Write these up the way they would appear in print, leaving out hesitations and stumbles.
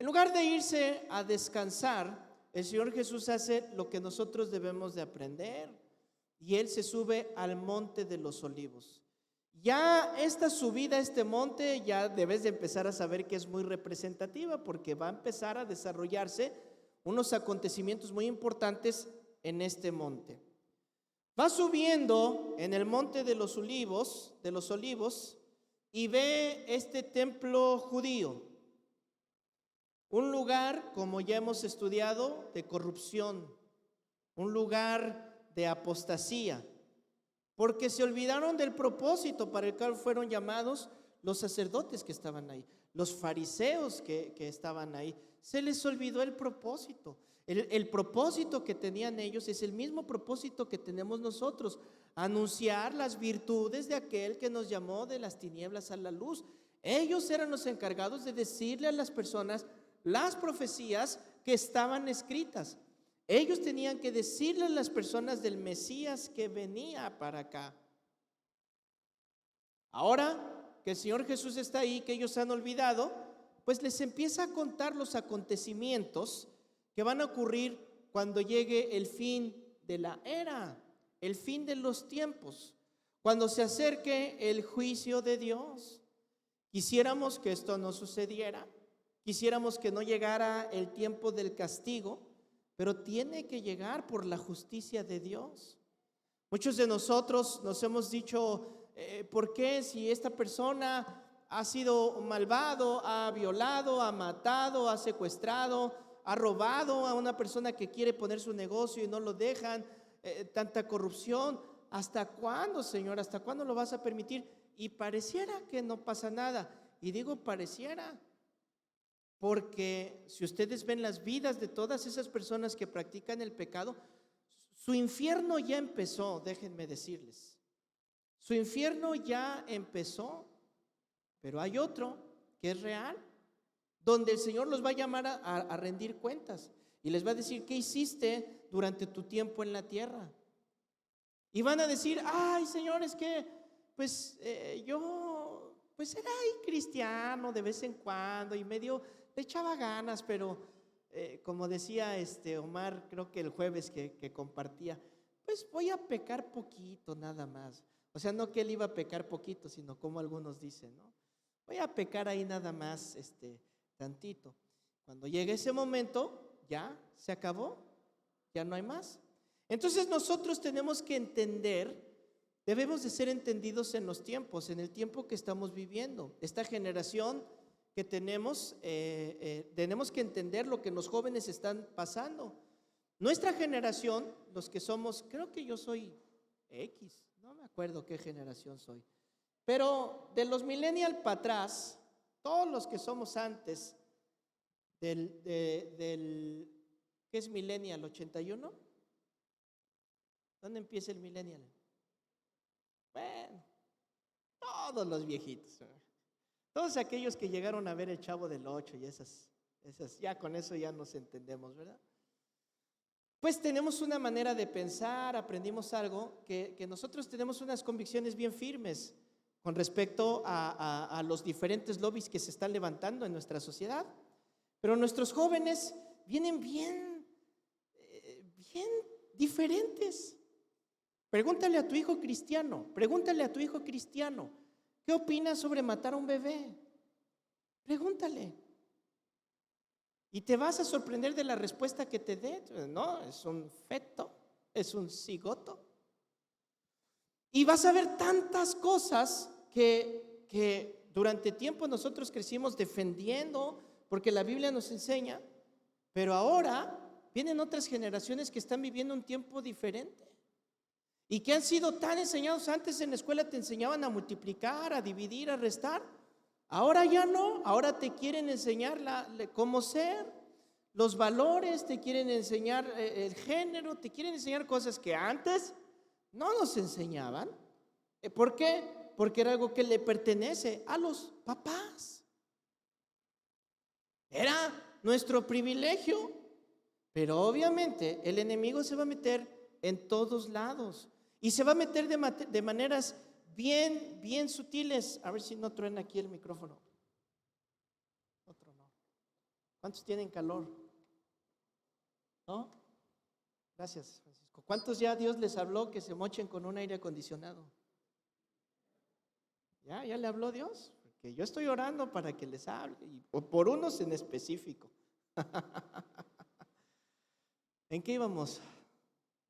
lugar de irse a descansar, el Señor Jesús hace lo que nosotros debemos de aprender, y Él se sube al monte de los olivos. Ya esta subida a este monte ya debes de empezar a saber que es muy representativa, porque va a empezar a desarrollarse unos acontecimientos muy importantes en este monte. Va subiendo en el monte de los olivos, y ve este templo judío, un lugar, como ya hemos estudiado, de corrupción, un lugar de apostasía, porque se olvidaron del propósito para el cual fueron llamados los sacerdotes que estaban ahí, los fariseos que estaban ahí. Se les olvidó el propósito. El propósito que tenían ellos es el mismo propósito que tenemos nosotros: anunciar las virtudes de aquel que nos llamó de las tinieblas a la luz. Ellos eran los encargados de decirle a las personas las profecías que estaban escritas. Ellos tenían que decirle a las personas del Mesías que venía para acá. Ahora que el Señor Jesús está ahí, que ellos han olvidado, pues les empieza a contar los acontecimientos que van a ocurrir cuando llegue el fin de la era, el fin de los tiempos, cuando se acerque el juicio de Dios. Quisiéramos que esto no sucediera, quisiéramos que no llegara el tiempo del castigo, pero tiene que llegar por la justicia de Dios. Muchos de nosotros nos hemos dicho, ¿por qué si esta persona ha sido malvado, ha violado, ha matado, ha secuestrado, ha robado a una persona que quiere poner su negocio y no lo dejan, tanta corrupción? ¿Hasta cuándo, Señor? ¿Hasta cuándo lo vas a permitir? Y pareciera que no pasa nada. Y digo pareciera, porque si ustedes ven las vidas de todas esas personas que practican el pecado, su infierno ya empezó, déjenme decirles. Su infierno ya empezó, pero hay otro que es real, donde el Señor los va a llamar a rendir cuentas y les va a decir: ¿qué hiciste durante tu tiempo en la tierra? Y van a decir: ay, Señor, es que yo era ahí cristiano de vez en cuando y medio le echaba ganas, pero como decía Omar, creo que el jueves que compartía, pues voy a pecar poquito nada más. O sea, no que él iba a pecar poquito, sino como algunos dicen, ¿no? Voy a pecar ahí nada más tantito. Cuando llegue ese momento, ya se acabó, ya no hay más. Entonces nosotros tenemos que entender, debemos de ser entendidos en los tiempos, en el tiempo que estamos viviendo. Esta generación que tenemos que entender lo que los jóvenes están pasando. Nuestra generación, los que somos, creo que yo soy X, no me acuerdo qué generación soy, pero de los millennials para atrás, todos los que somos antes del ¿qué es millennial? ¿81? ¿Dónde empieza el millennial? Bueno, todos los viejitos, todos aquellos que llegaron a ver El Chavo del Ocho y esas, ya con eso ya nos entendemos, ¿verdad? Pues tenemos una manera de pensar, aprendimos algo, que nosotros tenemos unas convicciones bien firmes con respecto a los diferentes lobbies que se están levantando en nuestra sociedad. Pero nuestros jóvenes vienen bien diferentes. Pregúntale a tu hijo cristiano, ¿qué opinas sobre matar a un bebé? Pregúntale. Y te vas a sorprender de la respuesta que te dé. No, es un feto, es un cigoto. Y vas a ver tantas cosas que durante tiempo nosotros crecimos defendiendo, porque la Biblia nos enseña, pero ahora vienen otras generaciones que están viviendo un tiempo diferente y que han sido tan enseñados. Antes en la escuela te enseñaban a multiplicar, a dividir, a restar. Ahora ya no, ahora te quieren enseñar cómo ser, los valores, te quieren enseñar el género, te quieren enseñar cosas que antes no nos enseñaban. ¿Por qué? Porque era algo que le pertenece a los papás. Era nuestro privilegio, pero obviamente el enemigo se va a meter en todos lados y se va a meter de maneras bien sutiles. A ver si no truena aquí el micrófono. Otro no. ¿Cuántos tienen calor? ¿No? Gracias, Francisco. ¿Cuántos ya Dios les habló que se mochen con un aire acondicionado? ¿Ya le habló Dios? Porque yo estoy orando para que les hable, o por unos en específico. ¿En qué íbamos?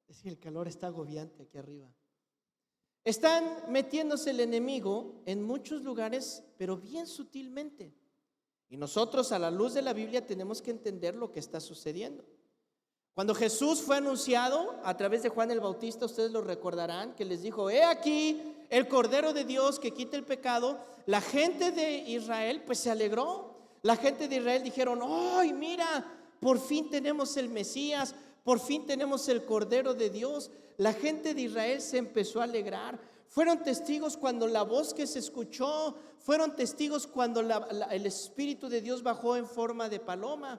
Es que el calor está agobiante aquí arriba. Están metiéndose el enemigo en muchos lugares, pero bien sutilmente. Y nosotros, a la luz de la Biblia, tenemos que entender lo que está sucediendo. Cuando Jesús fue anunciado a través de Juan el Bautista, ustedes lo recordarán, que les dijo: he aquí el Cordero de Dios que quita el pecado. La gente de Israel pues se alegró. La gente de Israel dijeron: ¡ay, mira! Por fin tenemos el Mesías, por fin tenemos el Cordero de Dios. La gente de Israel se empezó a alegrar. Fueron testigos cuando la voz que se escuchó, fueron testigos cuando el Espíritu de Dios bajó en forma de paloma.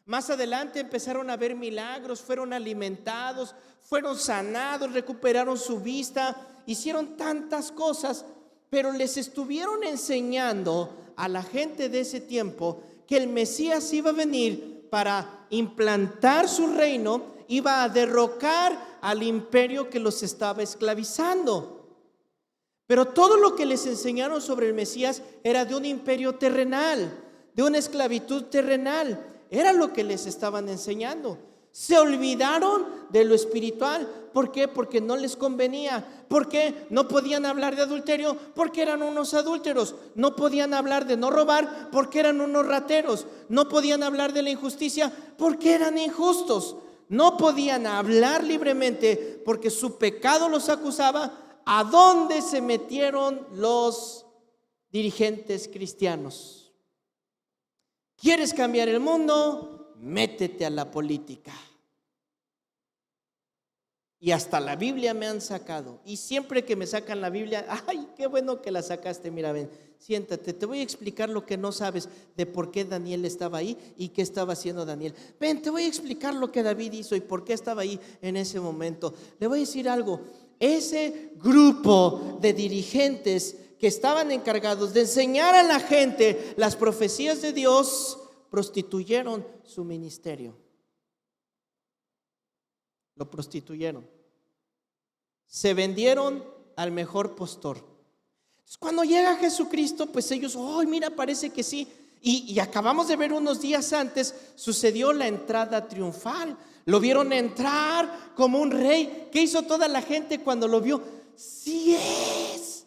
Más adelante empezaron a ver milagros, fueron alimentados, fueron sanados, recuperaron su vista, hicieron tantas cosas, pero les estuvieron enseñando a la gente de ese tiempo que el Mesías iba a venir para implantar su reino, iba a derrocar al imperio que los estaba esclavizando. Pero todo lo que les enseñaron sobre el Mesías era de un imperio terrenal, de una esclavitud terrenal. Era lo que les estaban enseñando. Se olvidaron de lo espiritual. ¿Por qué? Porque no les convenía. ¿Por qué? No podían hablar de adulterio porque eran unos adúlteros. No podían hablar de no robar porque eran unos rateros. No podían hablar de la injusticia porque eran injustos. No podían hablar libremente porque su pecado los acusaba. ¿A dónde se metieron los dirigentes cristianos? ¿Quieres cambiar el mundo? Métete a la política. Y hasta la Biblia me han sacado. Y siempre que me sacan la Biblia, ¡ay, qué bueno que la sacaste! Mira, ven, siéntate, te voy a explicar lo que no sabes de por qué Daniel estaba ahí y qué estaba haciendo Daniel. Ven, te voy a explicar lo que David hizo y por qué estaba ahí en ese momento. Le voy a decir algo. Ese grupo de dirigentes que estaban encargados de enseñar a la gente las profecías de Dios, prostituyeron su ministerio. Lo prostituyeron. Se vendieron al mejor postor. Cuando llega Jesucristo, pues ellos, ¡ay, mira, parece que sí! Y acabamos de ver unos días antes, sucedió la entrada triunfal. Lo vieron entrar como un rey. ¿Qué hizo toda la gente cuando lo vio? ¡Sí es!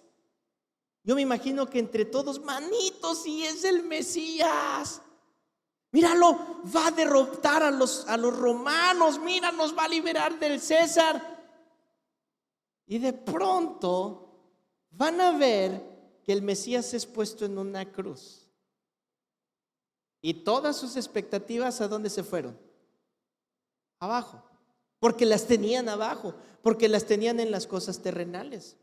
Yo me imagino que entre todos, manitos, sí es el Mesías. Míralo, va a derrotar a los romanos. Mira, nos va a liberar del César. Y de pronto van a ver que el Mesías es puesto en una cruz. Y todas sus expectativas, ¿a dónde se fueron? Abajo. Porque las tenían abajo, porque las tenían en las cosas terrenales.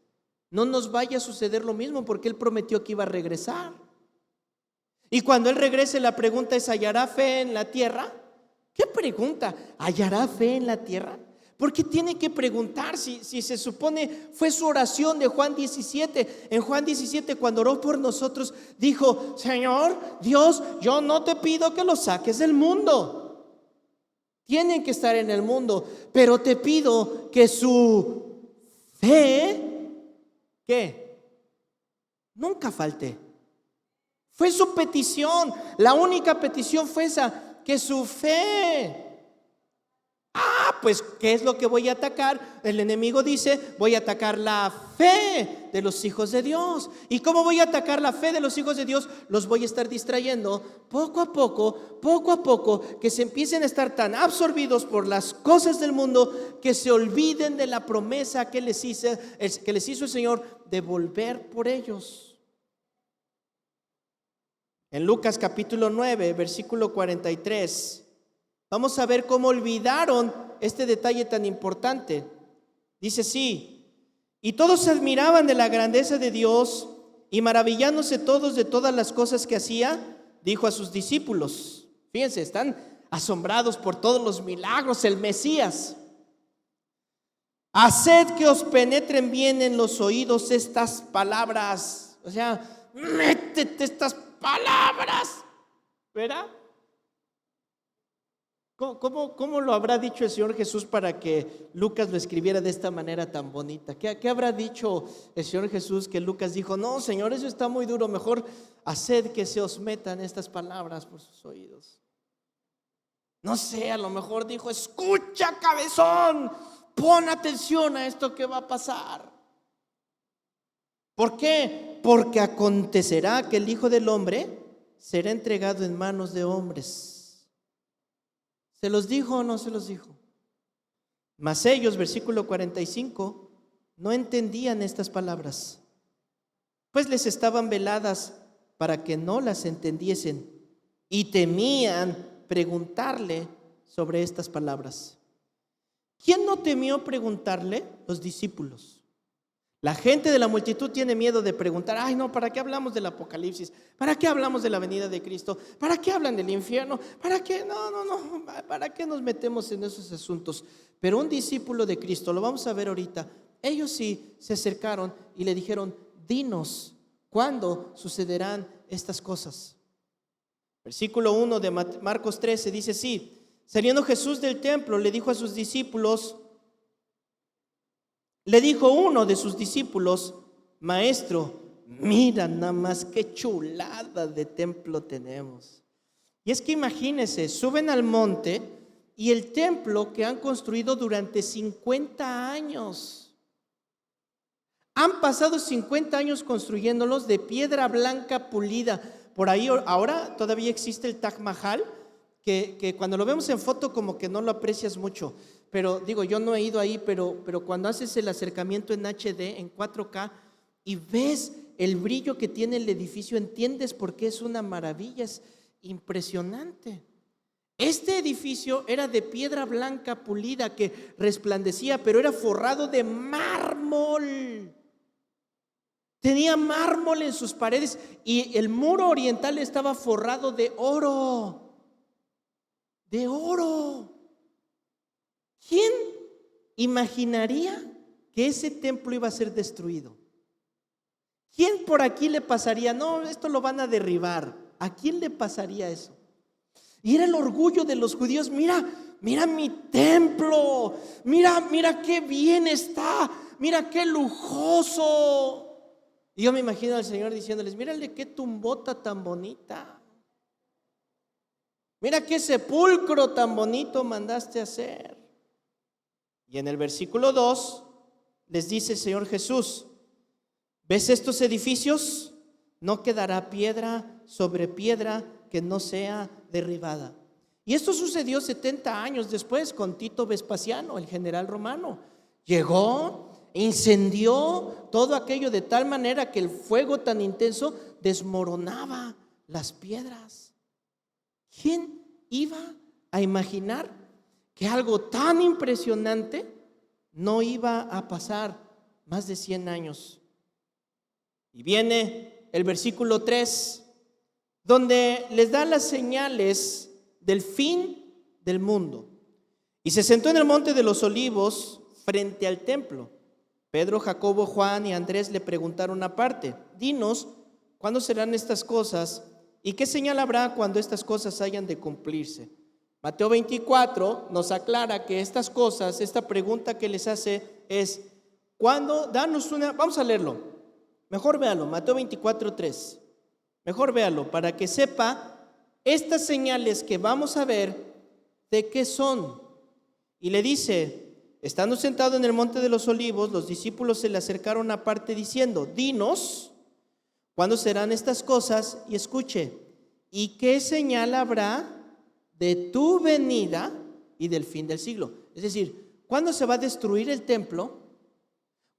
No nos vaya a suceder lo mismo, porque Él prometió que iba a regresar. Y cuando Él regrese, la pregunta es: ¿hallará fe en la tierra? ¿Qué pregunta? ¿Hallará fe en la tierra? ¿Por qué tiene que preguntar si se supone fue su oración de Juan 17? En Juan 17, cuando oró por nosotros, dijo: Señor Dios, yo no te pido que los saques del mundo. Tienen que estar en el mundo, pero te pido que su fe, ¿qué? Nunca falte. Fue su petición. La única petición fue esa, que su fe. Pues ¿qué es lo que voy a atacar? El enemigo dice: voy a atacar la fe de los hijos de Dios. ¿Y cómo voy a atacar la fe de los hijos de Dios? Los voy a estar distrayendo poco a poco, que se empiecen a estar tan absorbidos por las cosas del mundo que se olviden de la promesa que les hizo el Señor de volver por ellos. En Lucas capítulo 9, versículo 43, vamos a ver cómo olvidaron este detalle tan importante. Dice así: y todos se admiraban de la grandeza de Dios, y maravillándose todos de todas las cosas que hacía, dijo a sus discípulos. Fíjense, están asombrados por todos los milagros, el Mesías. Haced que os penetren bien en los oídos estas palabras. O sea, métete estas palabras, ¿verdad? ¿Cómo lo habrá dicho el Señor Jesús para que Lucas lo escribiera de esta manera tan bonita? ¿Qué habrá dicho el Señor Jesús que Lucas dijo, no, Señor, eso está muy duro, mejor haced que se os metan estas palabras por sus oídos? No sé, a lo mejor dijo, escucha, cabezón, pon atención a esto que va a pasar. ¿Por qué? Porque acontecerá que el Hijo del Hombre será entregado en manos de hombres. ¿Se los dijo o no se los dijo? Mas ellos, versículo 45, no entendían estas palabras, pues les estaban veladas para que no las entendiesen, y temían preguntarle sobre estas palabras. ¿Quién no temió preguntarle? Los discípulos. La gente de la multitud tiene miedo de preguntar, ay no, ¿para qué hablamos del Apocalipsis? ¿Para qué hablamos de la venida de Cristo? ¿Para qué hablan del infierno? ¿Para qué? No, ¿para qué nos metemos en esos asuntos? Pero un discípulo de Cristo, lo vamos a ver ahorita, ellos sí se acercaron y le dijeron, dinos, ¿cuándo sucederán estas cosas? Versículo 1 de Marcos 13 dice así, saliendo Jesús del templo, le dijo a sus discípulos, le dijo uno de sus discípulos, maestro, mira nada más qué chulada de templo tenemos. Y es que imagínense, suben al monte y el templo que han construido durante 50 años. Han pasado 50 años construyéndolos de piedra blanca pulida. Por ahí ahora todavía existe el Taj Mahal, que cuando lo vemos en foto como que no lo aprecias mucho. Pero digo, yo no he ido ahí, pero cuando haces el acercamiento en HD, en 4K, y ves el brillo que tiene el edificio, entiendes por qué es una maravilla, es impresionante. Este edificio era de piedra blanca pulida que resplandecía, pero era forrado de mármol. Tenía mármol en sus paredes y el muro oriental estaba forrado de oro. De oro. ¿Quién imaginaría que ese templo iba a ser destruido? ¿Quién por aquí le pasaría? No, esto lo van a derribar. ¿A quién le pasaría eso? Y era el orgullo de los judíos. Mira mi templo. Mira qué bien está. Mira qué lujoso. Y yo me imagino al Señor diciéndoles, mírale qué tumbota tan bonita. Mira qué sepulcro tan bonito mandaste hacer. Y en el versículo 2 les dice el Señor Jesús, ¿ves estos edificios? No quedará piedra sobre piedra que no sea derribada. Y esto sucedió 70 años después con Tito Vespasiano, el general romano. Llegó, incendió todo aquello de tal manera que el fuego tan intenso desmoronaba las piedras. ¿Quién iba a imaginar que algo tan impresionante no iba a pasar más de 100 años? Y viene el versículo 3, donde les da las señales del fin del mundo. Y se sentó en el monte de los olivos frente al templo. Pedro, Jacobo, Juan y Andrés le preguntaron aparte, dinos, ¿cuándo serán estas cosas? ¿Y qué señal habrá cuando estas cosas hayan de cumplirse? Mateo 24 nos aclara que estas cosas, esta pregunta que les hace es, ¿cuándo? Danos una, vamos a leerlo, mejor véalo, Mateo 24:3, mejor véalo para que sepa estas señales que vamos a ver, ¿de qué son? Y le dice, estando sentado en el monte de los olivos, los discípulos se le acercaron aparte diciendo, dinos, ¿cuándo serán estas cosas? Y escuche, ¿y qué señal habrá de tu venida y del fin del siglo? Es decir, ¿cuándo se va a destruir el templo?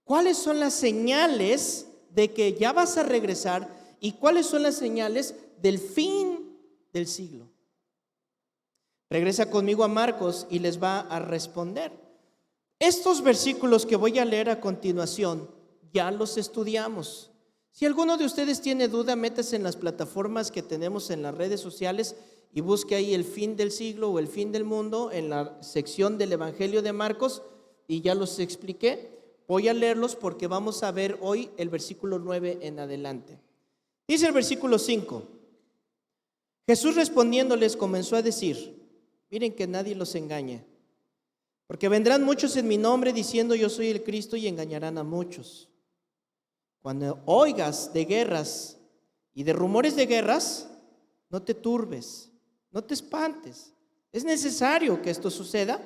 ¿Cuáles son las señales de que ya vas a regresar? ¿Y cuáles son las señales del fin del siglo? Regresa conmigo a Marcos y les va a responder. Estos versículos que voy a leer a continuación ya los estudiamos. Si alguno de ustedes tiene duda, métase en las plataformas que tenemos en las redes sociales y busque ahí el fin del siglo o el fin del mundo en la sección del Evangelio de Marcos y ya los expliqué. Voy a leerlos porque vamos a ver hoy el versículo 9 en adelante. Dice el versículo 5, Jesús respondiéndoles comenzó a decir, Miren que nadie los engañe. Porque vendrán muchos en mi nombre diciendo yo soy el Cristo y engañarán a muchos. Cuando oigas de guerras y de rumores de guerras, no te turbes, no te espantes. Es necesario que esto suceda,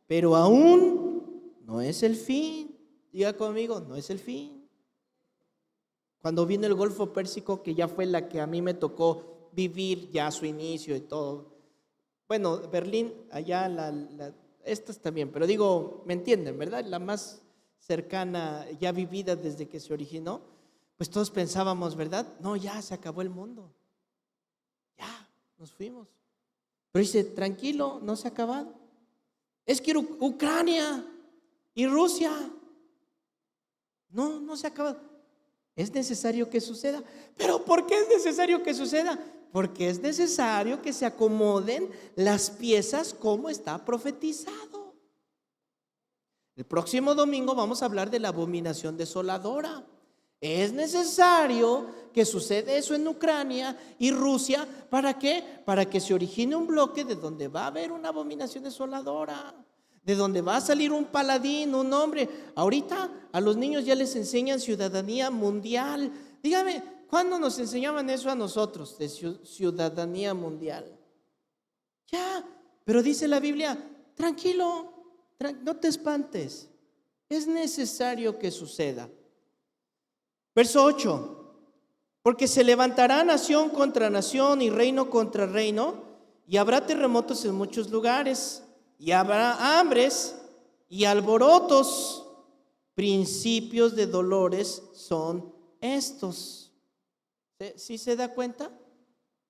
pero aún no es el fin. Diga conmigo, no es el fin. Cuando vino el Golfo Pérsico, que ya fue la que a mí me tocó vivir ya a su inicio y todo. Bueno, Berlín, allá estas también, pero digo, ¿me entienden, verdad? La más cercana, ya vivida desde que se originó, pues todos pensábamos, ¿verdad? No, ya se acabó el mundo. Ya, nos fuimos. Pero dice, tranquilo, no se ha acabado. Es que Ucrania y Rusia, no se ha acabado. Es necesario que suceda. ¿Pero por qué es necesario que suceda? Porque es necesario que se acomoden las piezas como está profetizado. El próximo domingo vamos a hablar de la abominación desoladora. Es necesario que suceda eso en Ucrania y Rusia. ¿Para qué? Para que se origine un bloque de donde va a haber una abominación desoladora, de donde va a salir un paladín, un hombre. Ahorita a los niños ya les enseñan ciudadanía mundial. Dígame, ¿cuándo nos enseñaban eso a nosotros, de ciudadanía mundial? Ya, pero dice la Biblia, tranquilo, no te espantes. Es necesario que suceda. Verso 8, porque se levantará nación contra nación y reino contra reino, y habrá terremotos en muchos lugares, y habrá hambres y alborotos. Principios de dolores son estos. ¿Sí se da cuenta?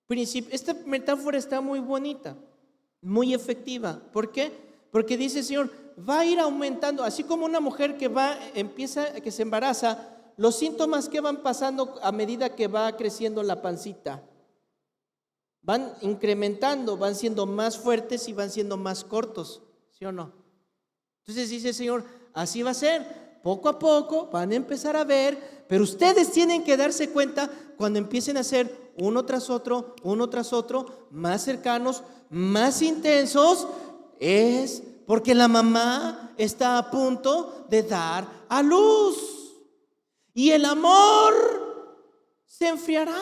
Esta metáfora está muy bonita, muy efectiva. ¿Por qué? Porque dice el Señor, va a ir aumentando, así como una mujer que se embaraza, los síntomas que van pasando a medida que va creciendo la pancita, van incrementando, van siendo más fuertes y van siendo más cortos, ¿sí o no? Entonces dice el Señor, así va a ser, poco a poco van a empezar a ver, pero ustedes tienen que darse cuenta cuando empiecen a ser uno tras otro, más cercanos, más intensos, es porque la mamá está a punto de dar a luz. Y el amor se enfriará.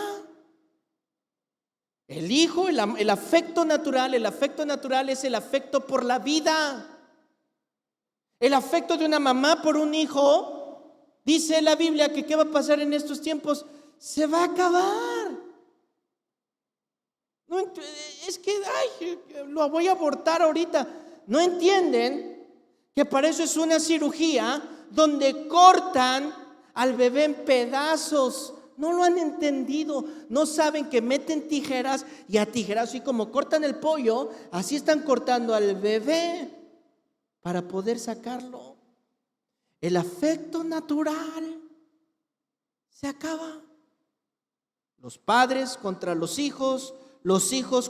El hijo, el afecto natural es el afecto por la vida. El afecto de una mamá por un hijo, dice la Biblia que ¿qué va a pasar en estos tiempos? Se va a acabar. No, es que, lo voy a abortar ahorita. ¿No entienden que para eso es una cirugía donde cortan al bebé en pedazos? No lo han entendido, no saben que meten tijeras y a tijeras, así como cortan el pollo, así están cortando al bebé para poder sacarlo. El afecto natural se acaba. Los padres contra los hijos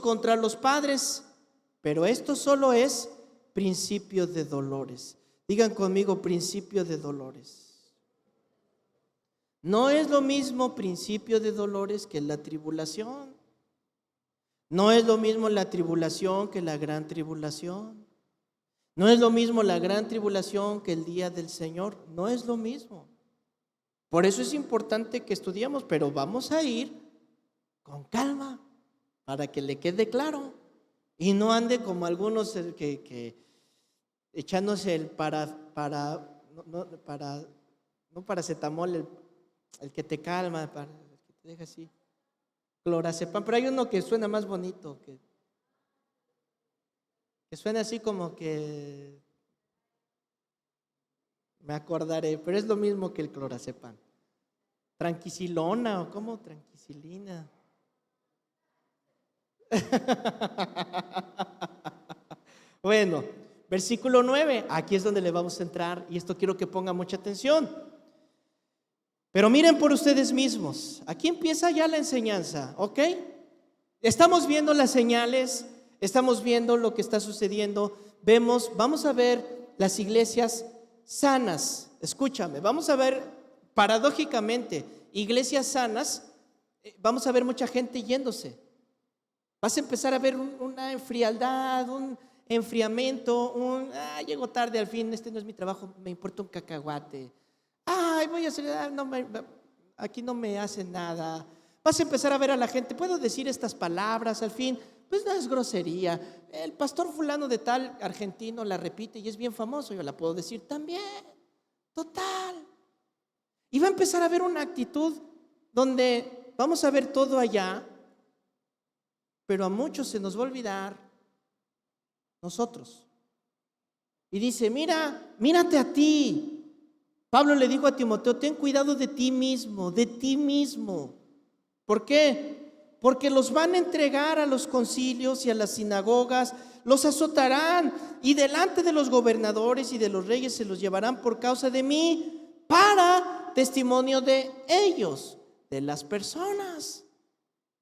contra los padres, pero esto solo es principio de dolores. Digan conmigo, principio de dolores. No es lo mismo principio de dolores que la tribulación. No es lo mismo la tribulación que la gran tribulación. No es lo mismo la gran tribulación que el día del Señor. No es lo mismo. Por eso es importante que estudiemos, pero vamos a ir con calma para que le quede claro y no ande como algunos que echándose el no paracetamol, el que te calma, el que te deja así, clorazepam, pero hay uno que suena más bonito, que suena así como que me acordaré, pero es lo mismo que el clorazepam. Tranquilona, o ¿cómo? Tranquilina. Bueno, versículo 9, aquí es donde le vamos a entrar y esto quiero que ponga mucha atención. Pero miren por ustedes mismos, aquí empieza ya la enseñanza, ¿ok? Estamos viendo las señales, estamos viendo lo que está sucediendo, vamos a ver las iglesias sanas. Escúchame, vamos a ver paradójicamente iglesias sanas, vamos a ver mucha gente yéndose. Vas a empezar a ver una frialdad, enfriamiento, llego tarde al fin, este no es mi trabajo, me importa un cacahuate. Ay, voy a hacer, aquí no me hace nada. Vas a empezar a ver a la gente, puedo decir estas palabras al fin, pues no es grosería. El pastor fulano de tal argentino la repite y es bien famoso, yo la puedo decir también. Total. Y va a empezar a haber una actitud donde vamos a ver todo allá, pero a muchos se nos va a olvidar nosotros. Y dice, mírate a ti. Pablo le dijo a Timoteo, ten cuidado de ti mismo, de ti mismo. ¿Por qué? Porque los van a entregar a los concilios y a las sinagogas, los azotarán y delante de los gobernadores y de los reyes se los llevarán por causa de mí para testimonio de ellos, de las personas.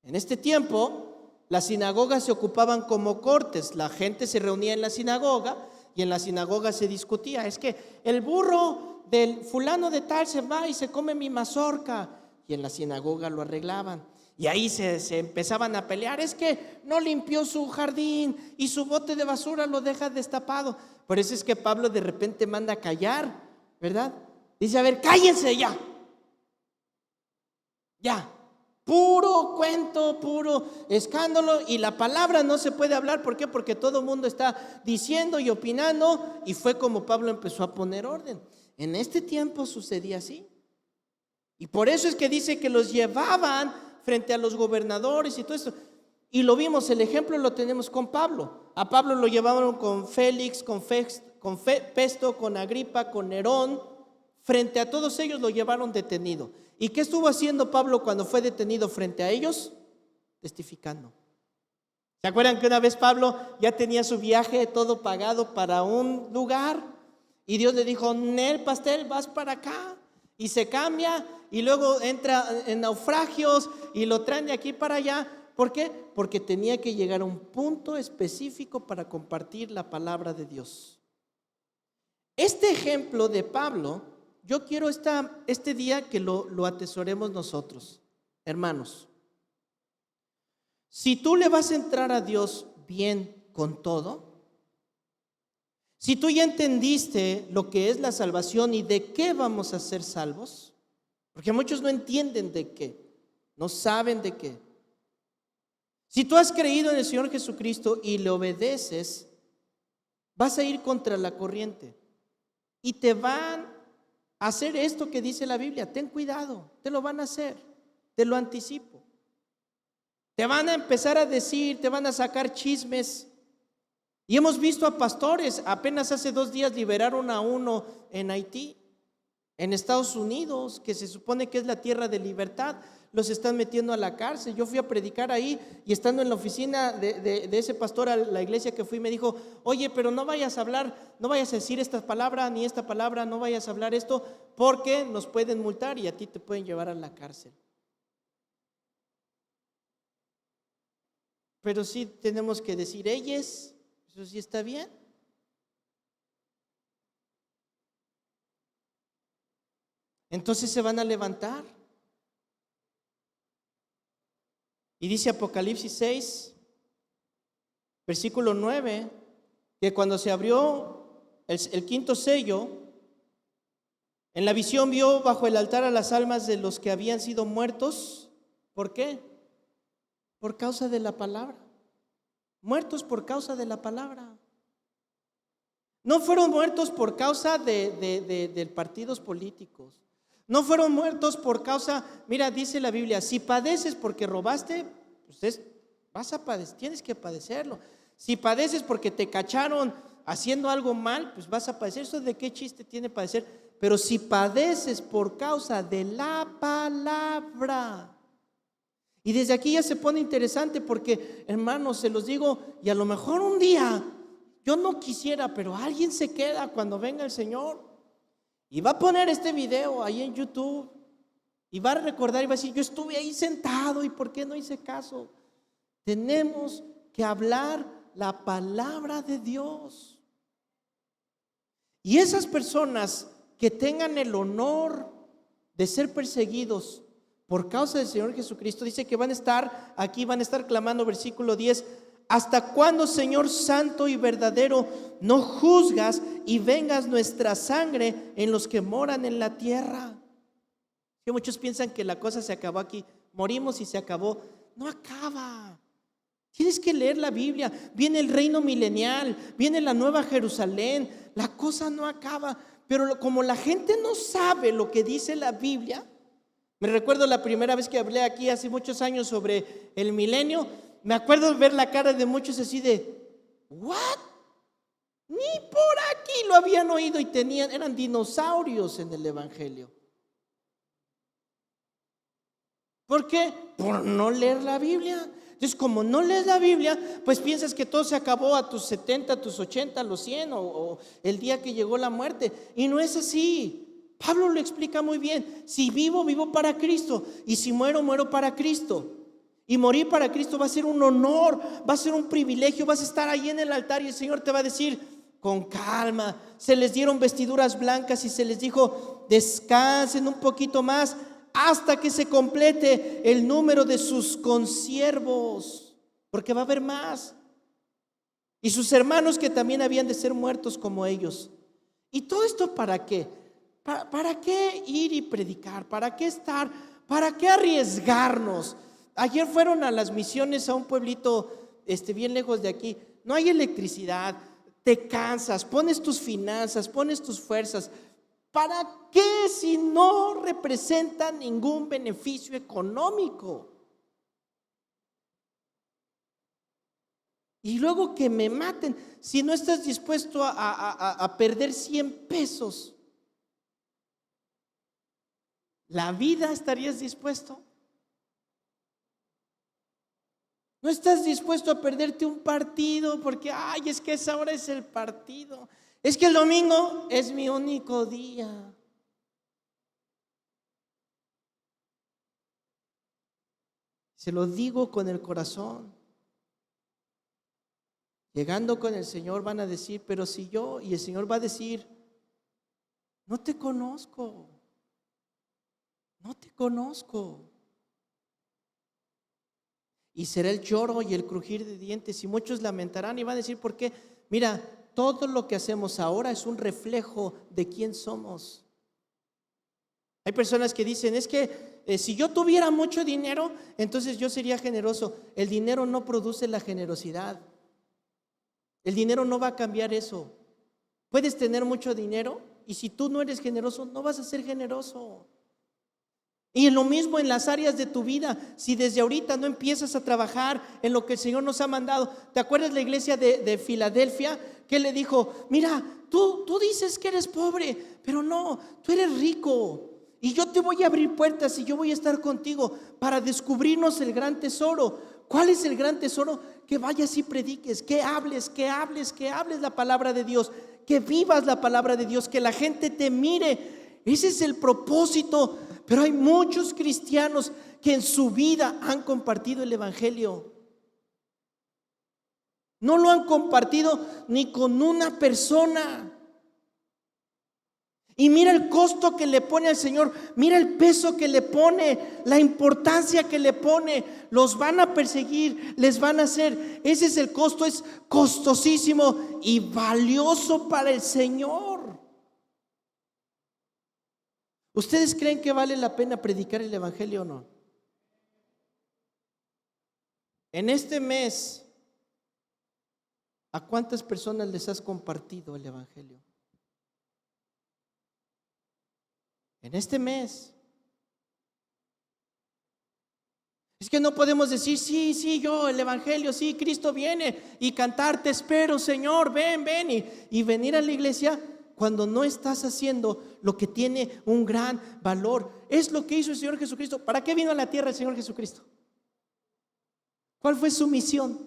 En este tiempo, las sinagogas se ocupaban como cortes, la gente se reunía en la sinagoga y en la sinagoga se discutía, es que el burro del fulano de tal se va y se come mi mazorca, y en la sinagoga lo arreglaban. Y ahí se empezaban a pelear, es que no limpió su jardín y su bote de basura lo deja destapado. Por eso es que Pablo de repente manda a callar, ¿verdad? Dice, a ver, cállense ya. Ya. Puro cuento, puro escándalo, y la palabra no se puede hablar. ¿Por qué? Porque todo el mundo está diciendo y opinando, y fue como Pablo empezó a poner orden. En este tiempo sucedía así. Y por eso es que dice que los llevaban frente a los gobernadores y todo eso. Y lo vimos, el ejemplo lo tenemos con Pablo. A Pablo lo llevaron con Félix, con Festo, con Agripa, con Nerón. Frente a todos ellos lo llevaron detenido. ¿Y qué estuvo haciendo Pablo cuando fue detenido frente a ellos? Testificando. ¿Se acuerdan que una vez Pablo ya tenía su viaje todo pagado para un lugar? Y Dios le dijo, Nel pastel, vas para acá. Y se cambia y luego entra en naufragios y lo traen de aquí para allá. ¿Por qué? Porque tenía que llegar a un punto específico para compartir la palabra de Dios. Este ejemplo de Pablo, yo quiero este día que lo atesoremos nosotros, hermanos. Si tú le vas a entrar a Dios bien con todo, si tú ya entendiste lo que es la salvación y de qué vamos a ser salvos, porque muchos no entienden de qué, no saben de qué. Si tú has creído en el Señor Jesucristo y le obedeces, vas a ir contra la corriente y te van a hacer esto que dice la Biblia. Ten cuidado, te lo van a hacer, te lo anticipo. Te van a empezar a decir, te van a sacar chismes. Y hemos visto a pastores, apenas hace 2 días liberaron a uno en Haití, en Estados Unidos, que se supone que es la tierra de libertad, los están metiendo a la cárcel. Yo fui a predicar ahí y estando en la oficina de ese pastor a la iglesia que fui, me dijo, oye, pero no vayas a hablar, no vayas a decir esta palabra ni esta palabra, no vayas a hablar esto, porque nos pueden multar y a ti te pueden llevar a la cárcel. Pero sí tenemos que decir, ellos, eso sí está bien. Entonces se van a levantar. Y dice Apocalipsis 6, versículo 9, que cuando se abrió el quinto sello, en la visión vio bajo el altar a las almas de los que habían sido muertos. ¿Por qué? Por causa de la palabra. Muertos por causa de la palabra. No fueron muertos por causa de partidos políticos. No fueron muertos por causa, mira, dice la Biblia, si padeces porque robaste, pues vas a padecer, tienes que padecerlo. Si padeces porque te cacharon haciendo algo mal, pues vas a padecer. ¿Eso de qué chiste tiene padecer? Pero si padeces por causa de la palabra. Y desde aquí ya se pone interesante porque, hermanos, se los digo, y a lo mejor un día, yo no quisiera, pero alguien se queda cuando venga el Señor y va a poner este video ahí en YouTube y va a recordar y va a decir, yo estuve ahí sentado y ¿por qué no hice caso? Tenemos que hablar la palabra de Dios. Y esas personas que tengan el honor de ser perseguidos por causa del Señor Jesucristo, dice que van a estar aquí, van a estar clamando, versículo 10, ¿hasta cuándo, Señor santo y verdadero, no juzgas y vengas nuestra sangre en los que moran en la tierra? Que muchos piensan que la cosa se acabó aquí, morimos y se acabó. No acaba. Tienes que leer la Biblia. Viene el reino milenial, viene la nueva Jerusalén. La cosa no acaba. Pero como la gente no sabe lo que dice la Biblia, me recuerdo la primera vez que hablé aquí hace muchos años sobre el milenio. Me acuerdo de ver la cara de muchos así de ¿what? Ni por aquí lo habían oído y eran dinosaurios en el evangelio. ¿Por qué? Por no leer la Biblia. Entonces, como no lees la Biblia, pues piensas que todo se acabó a tus 70, a tus 80, a los 100 o el día que llegó la muerte. Y no es así. Pablo lo explica muy bien. Si vivo, vivo para Cristo. Y si muero, muero para Cristo. Y morir para Cristo va a ser un honor, va a ser un privilegio. Vas a estar ahí en el altar y el Señor te va a decir: con calma. Se les dieron vestiduras blancas y se les dijo: descansen un poquito más hasta que se complete el número de sus consiervos, porque va a haber más. Y sus hermanos que también habían de ser muertos como ellos. ¿Y todo esto para qué? ¿Para qué ir y predicar? ¿Para qué estar? ¿Para qué arriesgarnos? Ayer fueron a las misiones a un pueblito bien lejos de aquí. No hay electricidad, te cansas, pones tus finanzas, pones tus fuerzas. ¿Para qué si no representa ningún beneficio económico? Y luego que me maten, si no estás dispuesto a perder 100 pesos, ¿la vida estarías dispuesto? No estás dispuesto a perderte un partido porque, es que esa hora es el partido. Es que el domingo es mi único día. Se lo digo con el corazón. Llegando con el Señor van a decir: pero si yo, y el Señor va a decir: no te conozco. No te conozco. Y será el lloro y el crujir de dientes, y muchos lamentarán y van a decir: ¿por qué? Mira, todo lo que hacemos ahora es un reflejo de quién somos. Hay personas que dicen: es que si yo tuviera mucho dinero, entonces yo sería generoso. El dinero no produce la generosidad. El dinero no va a cambiar eso. Puedes tener mucho dinero y si tú no eres generoso, no vas a ser generoso. Y en lo mismo en las áreas de tu vida, si desde ahorita no empiezas a trabajar en lo que el Señor nos ha mandado. ¿Te acuerdas la iglesia de Filadelfia? Que le dijo: mira, tú dices que eres pobre, pero no, tú eres rico. Y yo te voy a abrir puertas y yo voy a estar contigo para descubrirnos el gran tesoro. ¿Cuál es el gran tesoro? Que vayas y prediques, que hables la palabra de Dios, que vivas la palabra de Dios, que la gente te mire. Ese es el propósito. Pero hay muchos cristianos que en su vida han compartido el evangelio. No lo han compartido ni con una persona. Y mira el costo que le pone al Señor, mira el peso que le pone, la importancia que le pone. Los van a perseguir, les van a hacer. Ese es el costo, es costosísimo y valioso para el Señor. ¿Ustedes creen que vale la pena predicar el evangelio o no? En este mes, ¿a cuántas personas les has compartido el evangelio? En este mes. Es que no podemos decir: sí, yo, el evangelio, sí, Cristo viene, y cantar: te espero, Señor, ven, y venir a la iglesia cuando no estás haciendo lo que tiene un gran valor. Es lo que hizo el Señor Jesucristo. ¿Para qué vino a la tierra el Señor Jesucristo? ¿Cuál fue su misión?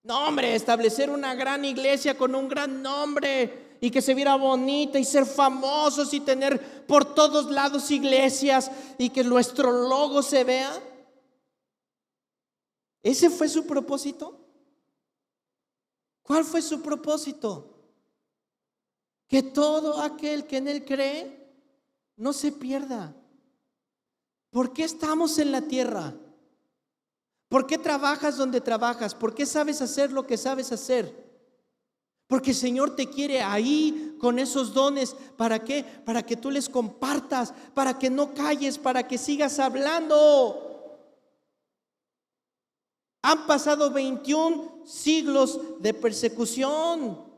No, hombre, establecer una gran iglesia con un gran nombre y que se viera bonita y ser famosos y tener por todos lados iglesias y que nuestro logo se vea. ¿Ese fue su propósito? ¿Cuál fue su propósito? Que todo aquel que en Él cree no se pierda. ¿Por qué estamos en la tierra? ¿Por qué trabajas donde trabajas? ¿Por qué sabes hacer lo que sabes hacer? Porque el Señor te quiere ahí con esos dones. ¿Para qué? Para que tú les compartas, para que no calles, para que sigas hablando. Han pasado 21 siglos de persecución.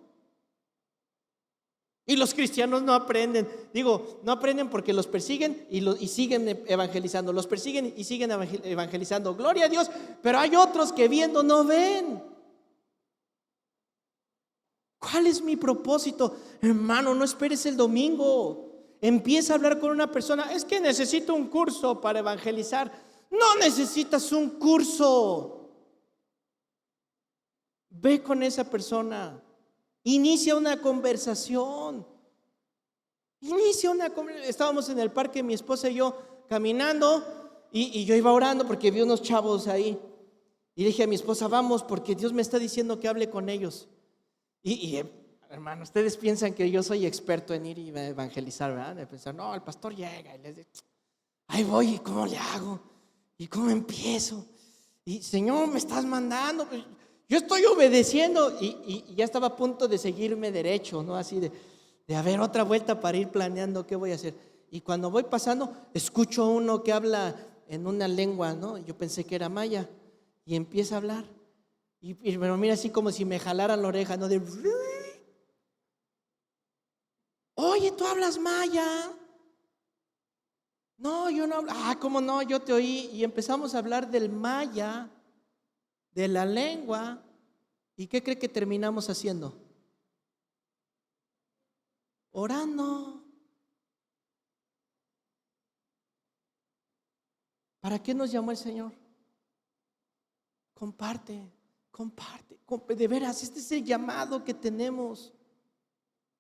Y los cristianos no aprenden. Digo, no aprenden porque los persiguen y siguen evangelizando. Los persiguen y siguen evangelizando. Gloria a Dios. Pero hay otros que viendo no ven. ¿Cuál es mi propósito? Hermano, no esperes el domingo. Empieza a hablar con una persona. Es que necesito un curso para evangelizar. No necesitas un curso. Ve con esa persona. Inicia una conversación. Estábamos en el parque, mi esposa y yo, caminando, y yo iba orando porque vi unos chavos ahí. Y dije a mi esposa, vamos, porque Dios me está diciendo que hable con ellos. Hermano, ustedes piensan que yo soy experto en ir y evangelizar, ¿verdad? De pensar, no, el pastor llega y les dice, ahí voy, ¿y cómo le hago? ¿Y cómo empiezo? Y Señor, me estás mandando, pues, yo estoy obedeciendo. Y ya estaba a punto de seguirme derecho, ¿no? Así de haber otra vuelta para ir planeando qué voy a hacer. Y cuando voy pasando, escucho a uno que habla en una lengua, ¿no? Yo pensé que era maya. Y empieza a hablar. Y me mira así como si me jalaran la oreja, ¿no? Oye, ¿tú hablas maya? No, yo no hablo. ¿Cómo no? Yo te oí. Y empezamos a hablar del maya, de la lengua. ¿Y qué cree que terminamos haciendo? Orando. ¿Para qué nos llamó el Señor? Comparte. De veras, este es el llamado que tenemos.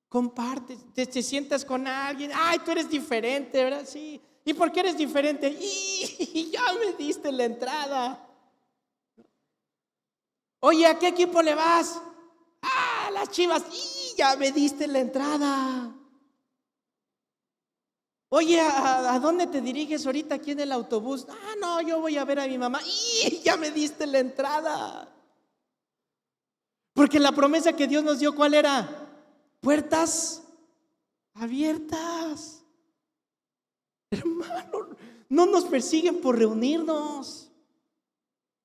Comparte. Te sientas con alguien. Ay, tú eres diferente, ¿verdad? Sí. ¿Y por qué eres diferente? Y ya me diste la entrada. Oye, ¿a qué equipo le vas? Las Chivas. Y ya me diste la entrada. Oye, ¿a dónde te diriges ahorita aquí en el autobús? No, yo voy a ver a mi mamá. Y ya me diste la entrada. Porque la promesa que Dios nos dio, ¿cuál era? Puertas abiertas. Hermano, no nos persiguen por reunirnos.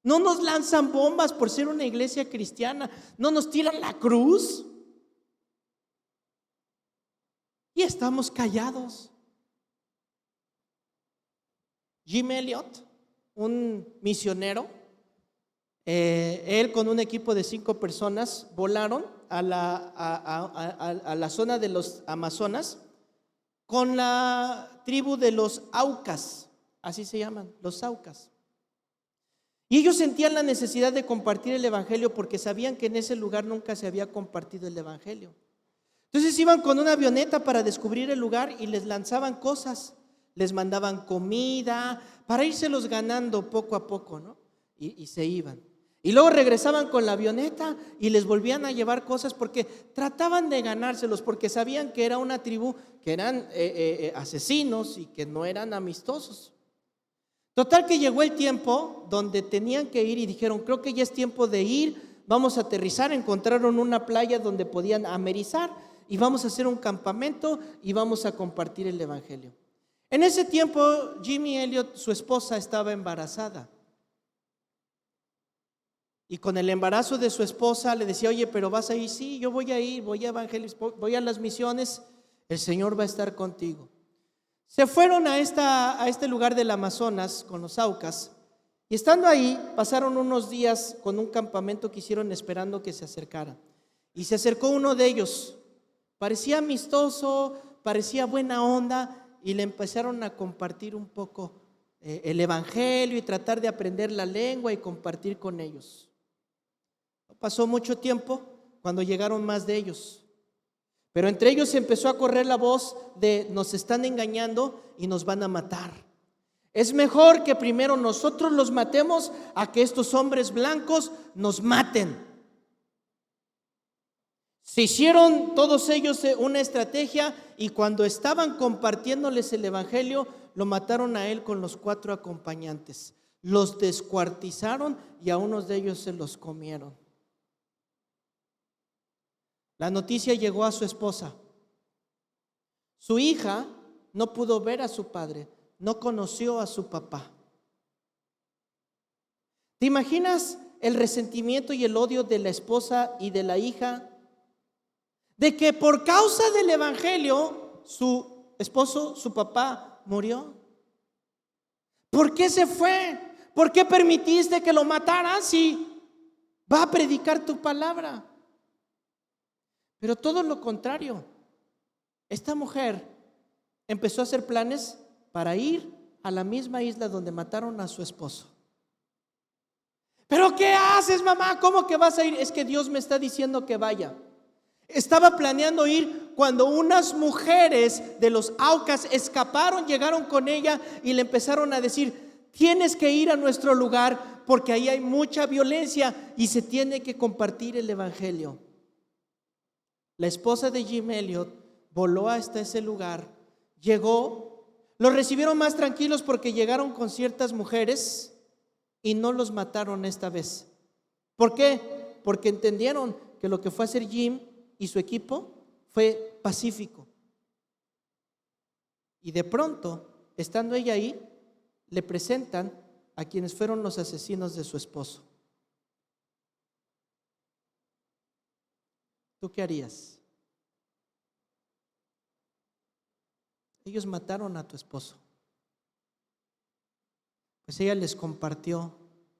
No nos lanzan bombas por ser una iglesia cristiana. No nos tiran la cruz. Y estamos callados. Jim Elliot, un misionero, él con un equipo de 5 personas volaron a la zona de los Amazonas con la tribu de los Aucas, así se llaman, los Aucas. Y ellos sentían la necesidad de compartir el evangelio porque sabían que en ese lugar nunca se había compartido el evangelio. Entonces iban con una avioneta para descubrir el lugar y les lanzaban cosas, les mandaban comida para írselos ganando poco a poco, ¿no? Y se iban. Y luego regresaban con la avioneta y les volvían a llevar cosas porque trataban de ganárselos, porque sabían que era una tribu que eran asesinos y que no eran amistosos. Total que llegó el tiempo donde tenían que ir y dijeron, creo que ya es tiempo de ir, vamos a aterrizar. Encontraron una playa donde podían amerizar y vamos a hacer un campamento y vamos a compartir el evangelio. En ese tiempo, Jimmy Elliot, su esposa, estaba embarazada. Y con el embarazo de su esposa le decía, oye, pero vas a ir. Sí, yo voy a ir, voy a evangelizar, voy a las misiones, el Señor va a estar contigo. Se fueron a este lugar del Amazonas con los Aucas y estando ahí pasaron unos días con un campamento que hicieron esperando que se acercara. Y se acercó uno de ellos, parecía amistoso, parecía buena onda y le empezaron a compartir un poco el evangelio y tratar de aprender la lengua y compartir con ellos. No pasó mucho tiempo cuando llegaron más de ellos. Pero entre ellos se empezó a correr la voz de nos están engañando y nos van a matar. Es mejor que primero nosotros los matemos a que estos hombres blancos nos maten. Se hicieron todos ellos una estrategia y cuando estaban compartiéndoles el evangelio, lo mataron a él con los 4 acompañantes. los descuartizaron y a unos de ellos se los comieron. La noticia llegó a su esposa. Su hija no pudo ver a su padre, no conoció a su papá. ¿Te imaginas el resentimiento y el odio de la esposa y de la hija? De que por causa del evangelio su esposo, su papá, murió. ¿Por qué se fue? ¿Por qué permitiste que lo mataran si va a predicar tu palabra? Pero todo lo contrario. Esta mujer empezó a hacer planes para ir a la misma isla donde mataron a su esposo. ¿Pero qué haces, mamá? ¿Cómo que vas a ir? Es que Dios me está diciendo que vaya. Estaba planeando ir cuando unas mujeres de los Aucas escaparon, llegaron con ella y le empezaron a decir: tienes que ir a nuestro lugar porque ahí hay mucha violencia y se tiene que compartir el evangelio. La esposa de Jim Elliot voló hasta ese lugar, llegó, los recibieron más tranquilos porque llegaron con ciertas mujeres y no los mataron esta vez. ¿Por qué? Porque entendieron que lo que fue a hacer Jim y su equipo fue pacífico. Y de pronto, estando ella ahí, le presentan a quienes fueron los asesinos de su esposo. ¿Tú qué harías? Ellos mataron a tu esposo. Pues ella les compartió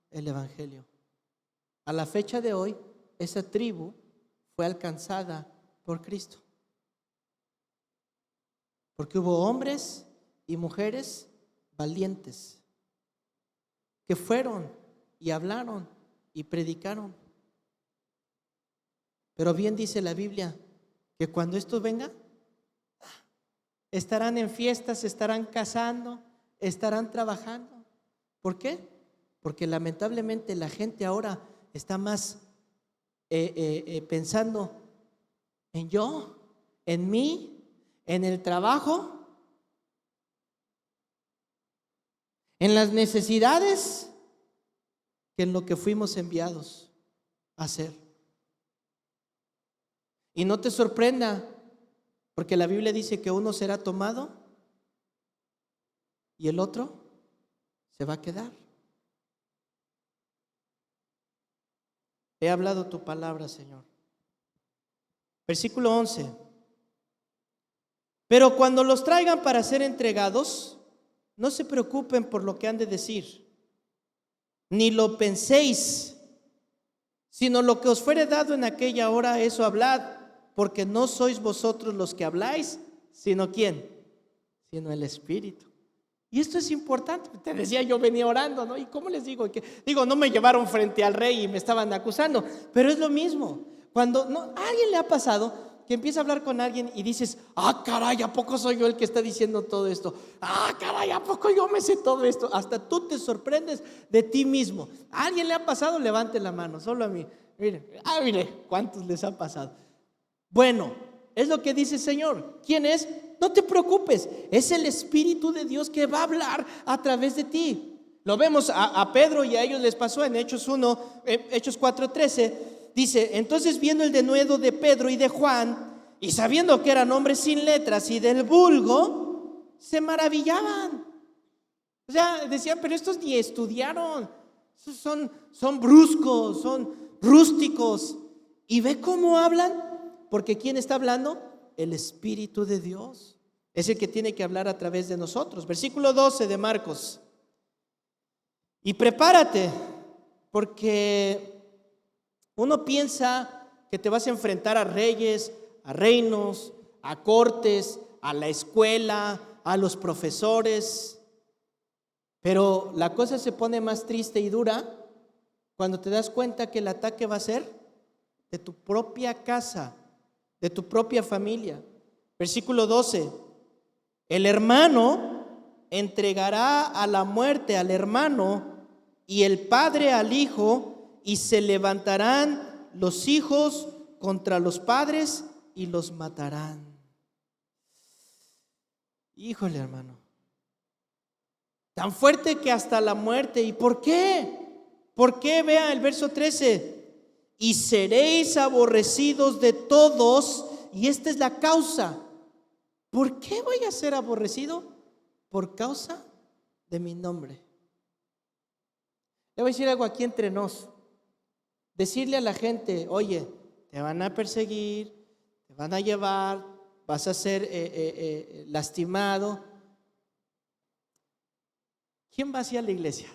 el evangelio. A la fecha de hoy, esa tribu fue alcanzada por Cristo. Porque hubo hombres y mujeres valientes que fueron y hablaron y predicaron. Pero bien dice la Biblia que cuando esto venga, estarán en fiestas, se estarán casando, estarán trabajando. ¿Por qué? Porque lamentablemente la gente ahora está más pensando en yo, en mí, en el trabajo, en las necesidades, que en lo que fuimos enviados a hacer. Y no te sorprenda, porque la Biblia dice que uno será tomado y el otro se va a quedar. He hablado tu palabra, Señor. Versículo 11. Pero cuando los traigan para ser entregados, no se preocupen por lo que han de decir, ni lo penséis, sino lo que os fuere dado en aquella hora, eso hablad, porque no sois vosotros los que habláis, sino ¿quién? Sino el Espíritu. Y esto es importante. Te decía, yo venía orando, ¿no? ¿Y cómo les digo? Digo, no me llevaron frente al rey y me estaban acusando, pero es lo mismo. Cuando a alguien le ha pasado que empieza a hablar con alguien y dices: ah, caray, ¿a poco soy yo el que está diciendo todo esto? Ah, caray, ¿a poco yo me sé todo esto? Hasta tú te sorprendes de ti mismo. ¿A alguien le ha pasado? Levante la mano, solo a mí. Mire, ¿cuántos les ha pasado? Bueno, es lo que dice el Señor. ¿Quién es? No te preocupes, es el Espíritu de Dios que va a hablar a través de ti. Lo vemos a Pedro y a ellos les pasó en Hechos 4:13. Dice: entonces viendo el denuedo de Pedro y de Juan, y sabiendo que eran hombres sin letras y del vulgo, se maravillaban. O sea, decían: pero estos ni estudiaron, son bruscos, son rústicos. Y ve cómo hablan, porque ¿quién está hablando? El Espíritu de Dios. Es el que tiene que hablar a través de nosotros. Versículo 12 de Marcos. Y prepárate, porque uno piensa que te vas a enfrentar a reyes, a reinos, a cortes, a la escuela, a los profesores. Pero la cosa se pone más triste y dura cuando te das cuenta que el ataque va a ser de tu propia casa, de tu propia familia. Versículo 12. El hermano entregará a la muerte al hermano y el padre al hijo, y se levantarán los hijos contra los padres y los matarán. Híjole, hermano. tan fuerte que hasta la muerte. ¿Y por qué? ¿Por qué? Vea el verso 13. Y seréis aborrecidos de todos. Y esta es la causa. ¿Por qué voy a ser aborrecido? Por causa de mi nombre. Le voy a decir algo aquí entre nos. Decirle a la gente: oye, te van a perseguir, te van a llevar, vas a ser lastimado. ¿Quién va hacia la iglesia?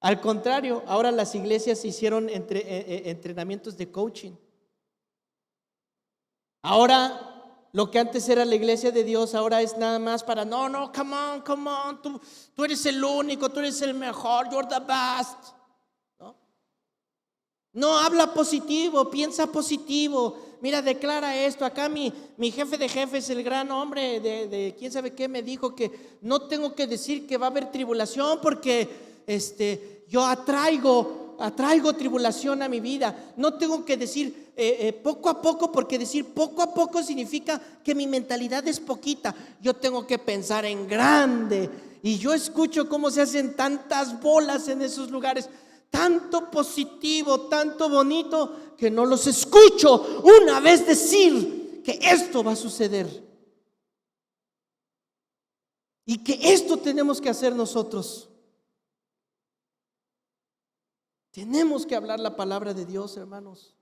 Al contrario, ahora las iglesias hicieron entrenamientos de coaching. Ahora, lo que antes era la iglesia de Dios, ahora es nada más para, no, come on, tú eres el único, tú eres el mejor, you're the best. No, habla positivo, piensa positivo. Mira, declara esto. Acá mi jefe de jefes, el gran hombre de quién sabe qué, me dijo que no tengo que decir que va a haber tribulación porque yo atraigo tribulación a mi vida. No tengo que decir poco a poco, porque decir poco a poco significa que mi mentalidad es poquita. Yo tengo que pensar en grande. Y yo escucho cómo se hacen tantas bolas en esos lugares, tanto positivo, tanto bonito, que no los escucho una vez decir que esto va a suceder y que esto tenemos que hacer nosotros. Tenemos que hablar la palabra de Dios, hermanos.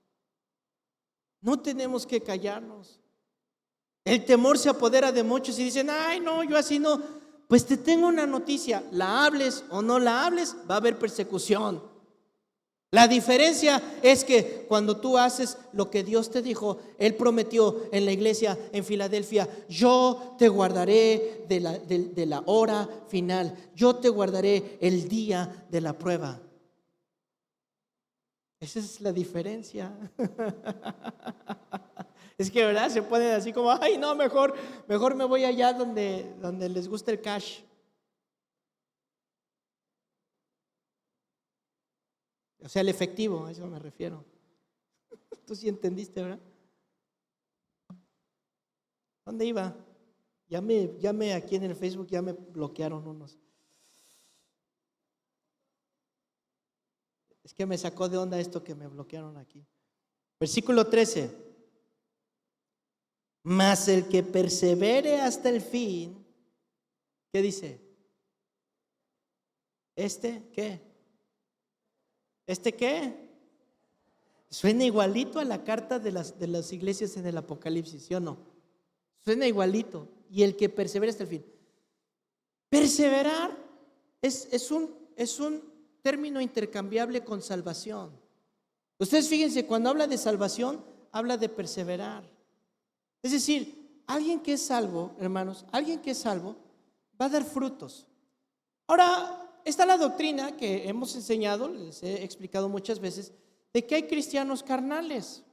No tenemos que callarnos. El temor se apodera de muchos y dicen: ay, no, yo así no. Pues te tengo una noticia: la hables o no la hables, va a haber persecución. La diferencia es que cuando tú haces lo que Dios te dijo, Él prometió en la iglesia en Filadelfia: yo te guardaré de la hora final, yo te guardaré el día de la prueba. Esa es la diferencia. Es que, ¿verdad? Se ponen así como: ay, no, mejor me voy allá donde les gusta el cash. O sea, el efectivo, a eso me refiero. Tú sí entendiste, ¿verdad? ¿Dónde iba? Ya me aquí en el Facebook ya me bloquearon unos. Es que me sacó de onda esto que me bloquearon aquí. Versículo 13. Mas el que persevere hasta el fin, ¿qué dice? ¿Qué? ¿Qué? Suena igualito a la carta de las iglesias en el Apocalipsis, ¿sí o no? Suena igualito. Y el que persevera hasta el fin. Perseverar es un término intercambiable con salvación. Ustedes fíjense, cuando habla de salvación, habla de perseverar. Es decir, alguien que es salvo, hermanos, alguien que es salvo va a dar frutos. Ahora, está la doctrina que hemos enseñado, les he explicado muchas veces, de que hay cristianos carnales.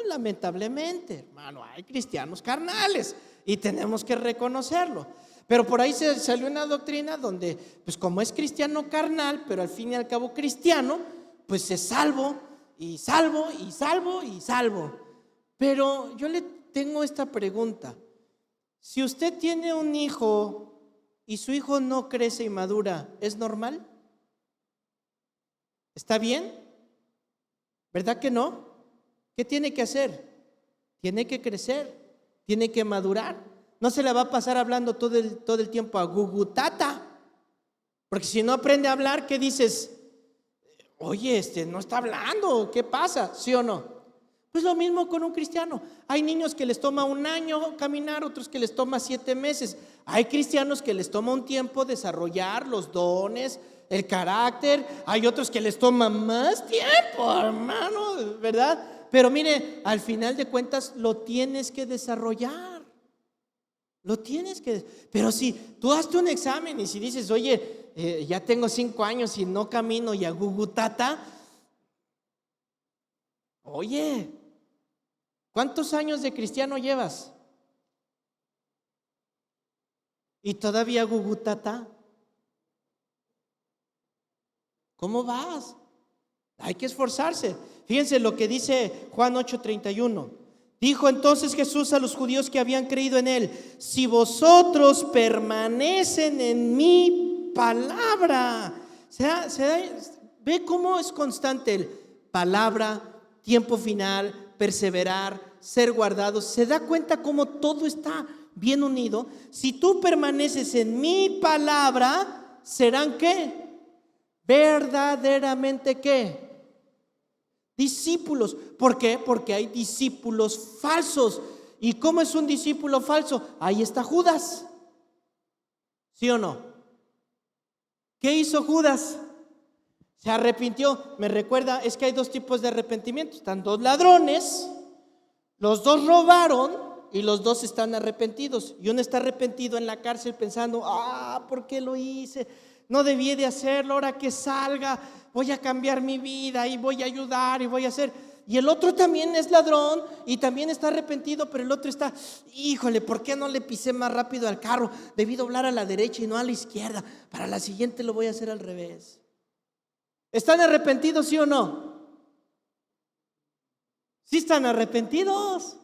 Lamentablemente, hermano, hay cristianos carnales y tenemos que reconocerlo. Pero por ahí se salió una doctrina donde, pues como es cristiano carnal, pero al fin y al cabo cristiano, pues es salvo y salvo y salvo y salvo. Pero yo le tengo esta pregunta: si usted tiene un hijo y su hijo no crece y madura, ¿es normal? ¿Está bien? ¿Verdad que no? ¿Qué tiene que hacer? Tiene que crecer, tiene que madurar. No se le va a pasar hablando todo el tiempo a gugutata, porque si no aprende a hablar, ¿qué dices? Oye, no está hablando, ¿qué pasa? ¿Sí o no? Pues lo mismo con un cristiano. Hay niños que les toma 1 año caminar, otros que les toma 7 meses. Hay cristianos que les toma un tiempo desarrollar los dones, el carácter. Hay otros que les toma más tiempo, hermano, ¿verdad? Pero mire, al final de cuentas lo tienes que desarrollar. Lo tienes que. Pero si tú hazte un examen y si dices: oye, ya tengo 5 años y no camino y a gugutata. Oye, ¿cuántos años de cristiano llevas? ¿Y todavía gugutata? ¿Cómo vas? Hay que esforzarse. Fíjense lo que dice Juan 8:31. Dijo entonces Jesús a los judíos que habían creído en él: si vosotros permanecen en mi palabra. Ve cómo es constante el palabra, tiempo final, perseverar, ser guardados. Se da cuenta cómo todo está bien unido. Si tú permaneces en mi palabra, ¿serán qué? Verdaderamente ¿qué? Discípulos. ¿Por qué? Porque hay discípulos falsos. ¿Y cómo es un discípulo falso? Ahí está Judas. ¿Sí o no? ¿Qué hizo Judas? Se arrepintió. Me recuerda, es que hay dos tipos de arrepentimiento. Están dos ladrones, los dos robaron y los dos están arrepentidos. Y uno está arrepentido en la cárcel pensando: ¿por qué lo hice? No debí de hacerlo. Ahora que salga voy a cambiar mi vida y voy a ayudar y voy a hacer. Y el otro también es ladrón y también está arrepentido, pero el otro está: híjole, ¿por qué no le pisé más rápido al carro? Debí doblar a la derecha y no a la izquierda. Para la siguiente lo voy a hacer al revés. ¿Están arrepentidos, sí o no? Sí están arrepentidos.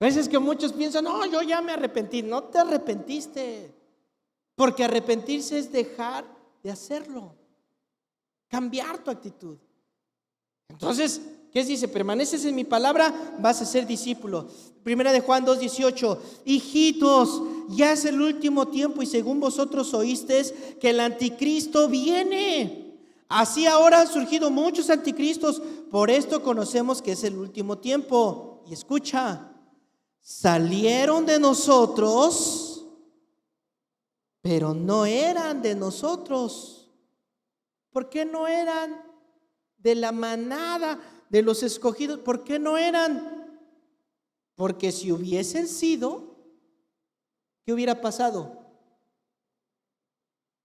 A veces que muchos piensan: no, yo ya me arrepentí. No te arrepentiste, porque arrepentirse es dejar de hacerlo, cambiar tu actitud. Entonces, ¿qué dice? Permaneces en mi palabra, vas a ser discípulo. Primera de Juan 2:18: hijitos, ya es el último tiempo y según vosotros oísteis que el anticristo viene. Así ahora han surgido muchos anticristos, por esto conocemos que es el último tiempo. Y escucha, salieron de nosotros, pero no eran de nosotros. ¿Por qué no eran de la manada de los escogidos? ¿Por qué no eran? Porque si hubiesen sido, ¿qué hubiera pasado?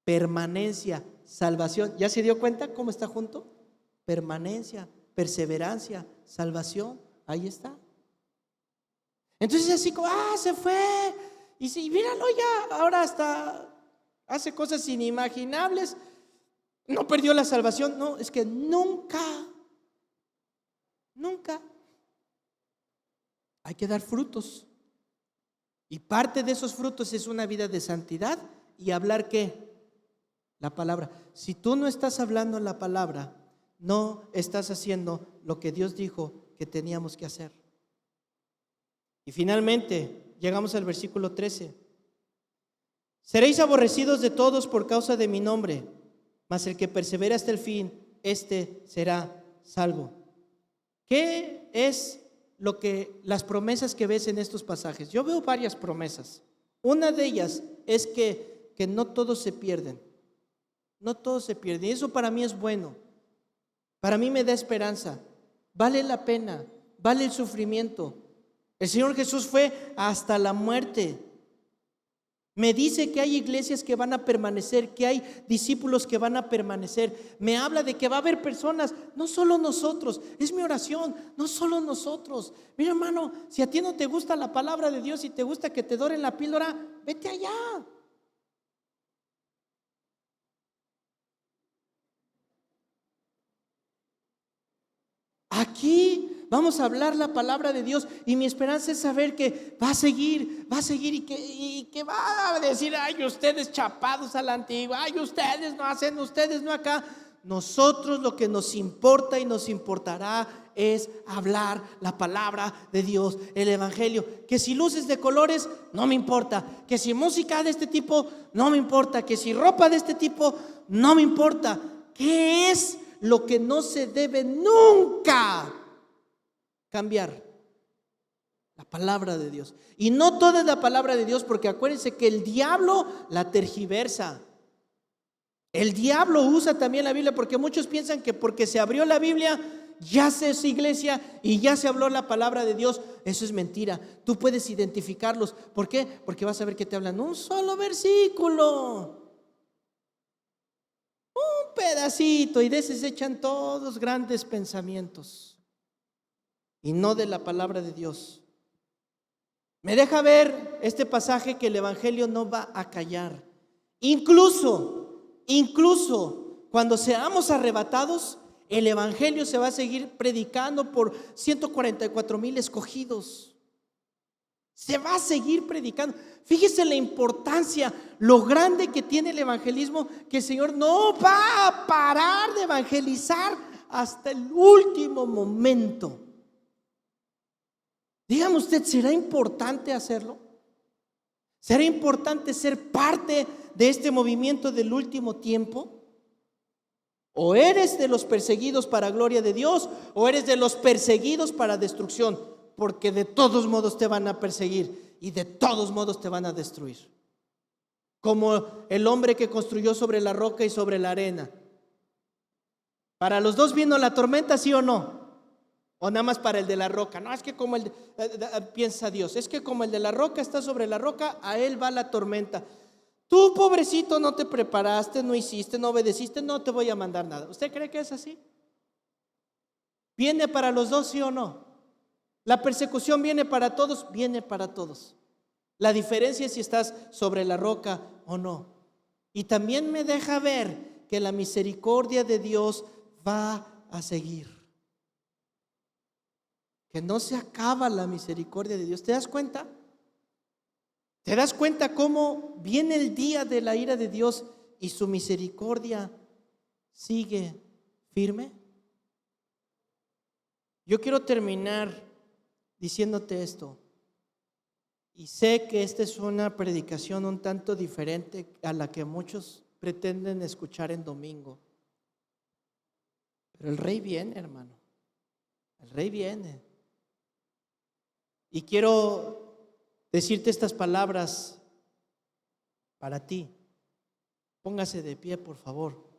Permanencia, salvación. ¿Ya se dio cuenta cómo está junto? Permanencia, perseverancia, salvación. Ahí está. Entonces así como, se fue. Y si, míralo ya, ahora hasta hace cosas inimaginables. No perdió la salvación. No, es que nunca hay que dar frutos. Y parte de esos frutos es una vida de santidad y hablar ¿qué? La palabra. Si tú no estás hablando la palabra, no estás haciendo lo que Dios dijo que teníamos que hacer. Y finalmente llegamos al versículo 13. Seréis aborrecidos de todos por causa de mi nombre, mas el que persevera hasta el fin, este será salvo. ¿Qué es las promesas que ves en estos pasajes? Yo veo varias promesas. Una de ellas es que no todos se pierden. No todos se pierden. Y eso para mí es bueno. Para mí me da esperanza. Vale la pena, vale el sufrimiento. El Señor Jesús fue hasta la muerte. Me dice que hay iglesias que van a permanecer, que hay discípulos que van a permanecer. Me habla de que va a haber personas, no solo nosotros. Es mi oración, no solo nosotros. Mira, hermano, si a ti no te gusta la palabra de Dios y te gusta que te doren la píldora, vete allá. Aquí vamos a hablar la palabra de Dios y mi esperanza es saber que va a seguir y que va a decir: ay, ustedes chapados a la antigua, ay, ustedes no hacen, ustedes no acá. Nosotros lo que nos importa y nos importará es hablar la palabra de Dios, el evangelio. Que si luces de colores, no me importa. Que si música de este tipo, no me importa. Que si ropa de este tipo, no me importa. ¿Qué es lo que no se debe nunca cambiar? La palabra de Dios. Y no toda es la palabra de Dios, porque acuérdense que el diablo la tergiversa. El diablo usa también la Biblia, porque muchos piensan que porque se abrió la Biblia ya se es iglesia y ya se habló la palabra de Dios. Eso es mentira. Tú puedes identificarlos. ¿Por qué? Porque vas a ver que te hablan un solo versículo, un pedacito, y de ese se echan todos grandes pensamientos y no de la palabra de Dios. Me deja ver este pasaje que el evangelio no va a callar. Incluso cuando seamos arrebatados, El evangelio se va a seguir predicando por 144,000 escogidos. Se va a seguir predicando. Fíjese la importancia, lo grande que tiene el evangelismo, que el Señor no va a parar de evangelizar hasta el último momento. Dígame usted, ¿será importante hacerlo? ¿Será importante ser parte de este movimiento del último tiempo? O eres de los perseguidos para gloria de Dios, o eres de los perseguidos para destrucción, porque de todos modos te van a perseguir y de todos modos te van a destruir. Como el hombre que construyó sobre la roca y sobre la arena. ¿Para los dos vino la tormenta, sí o no? ¿O nada más para el de la roca? No, es que como piensa Dios, es que como el de la roca está sobre la roca, a él va la tormenta. Tú, pobrecito, no te preparaste, no hiciste, no obedeciste, no te voy a mandar nada. ¿Usted cree que es así? ¿Viene para los dos, sí o no? La persecución viene para todos, viene para todos. La diferencia es si estás sobre la roca o no. Y también me deja ver que la misericordia de Dios va a seguir. Que no se acaba la misericordia de Dios. ¿Te das cuenta? ¿Te das cuenta cómo viene el día de la ira de Dios y su misericordia sigue firme? Yo quiero terminar diciéndote esto. Y sé que esta es una predicación un tanto diferente a la que muchos pretenden escuchar en domingo. Pero el Rey viene, hermano. El Rey viene. Y quiero decirte estas palabras para ti. Póngase de pie, por favor.